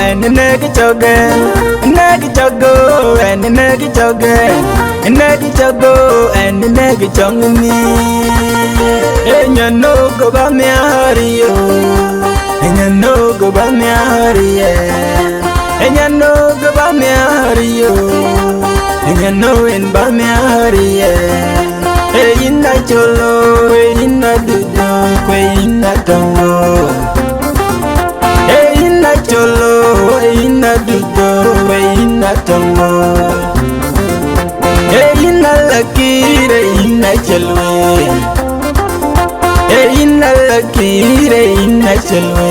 and the naked chogo, and the naked chogo, and naked chogo, and the naked chongo me. And you know go by me hurry, and you know go by me hurry, and you know go by me hurry, and you know in by me hurry. Hey, in that cholo, in that dudo, in that tongo. Hey, in that cholo, in that dudo, in that tongo. Hey, in that lucky, in that cholo. Hey, in that lucky, in that cholo.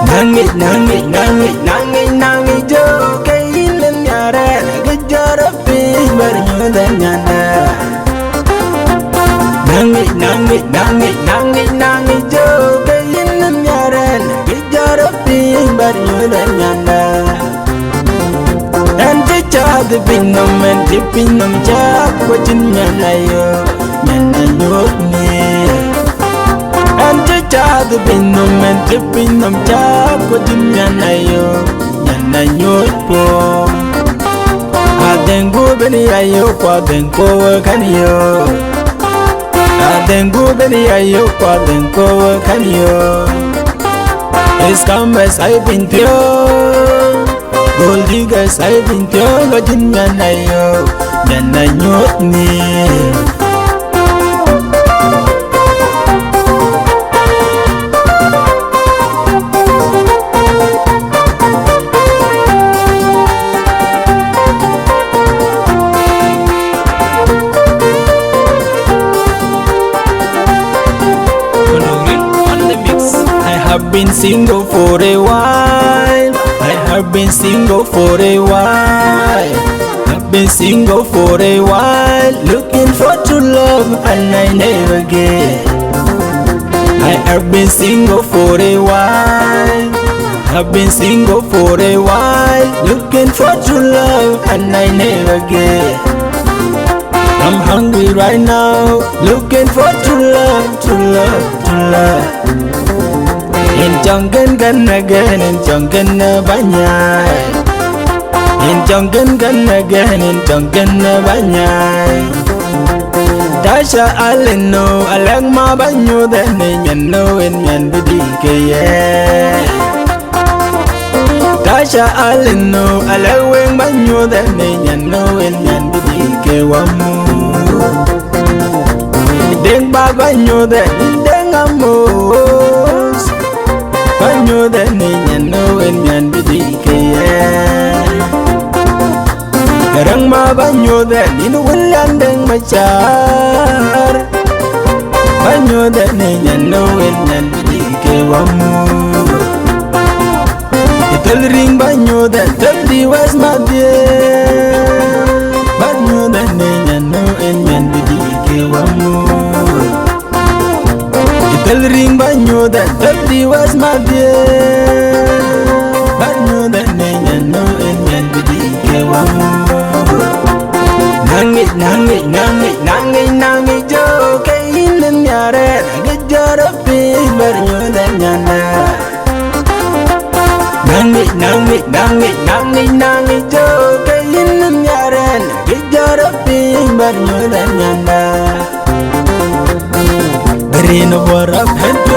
Nangi, nangi, nangi, nangi, nangi, jo, kain len yara, gajara pi, baru dan yana. Nangi, nangi, nangi, nangi, nangi, jo, kain len yara, gajara pi, baru dan yana. And the child binum and the binum chap, what in yanayo, yanayo me. And the child binum and the binum chap, what in yanayo po. Adengu beni ayo kwa denko kanyo. Adengu beni ayo kwa denko kanyo. Es kambes ay pintyo. Gold diggers ay pintyo gajin yanayo, yanayo ni. I've been single for a while. I have been single for a while. I've been single for a while, looking for true love and I never get. I have been single for a while. I've been single for a while, looking for true love and I never get. I'm hungry right now, looking for true love, true love, true love. In jungle gun again, in jungle banyai. In jungle gun again, in jungle banyai. Tasha aleno, alang ma banyo then in no in yan bidike. Tasha aleno, alawing banyo then in no in yan bidike wamu. Deng ba banyo then deng amos. Banyo dan niyan no en yan bidike. Garang ma banyo dan inuulan dang machar. Banyo dan niyan no en yan bidike wamu. Ital ring banyo dan terdiwas madye. Banyo dan niyan no en yan bidike wamu. Ital ring banyo dan terdiwas madye. Banyo dan niyan no en yan bidike wamu. Nangi, nangi, nangi, nangi, nangi, jo kain len yara, gajara pi, banyo dan yana. Nangi, nangi, nangi, nangi, nangi, jo kain len yara, gajara pi, banyo dan yana. Green of what I've had.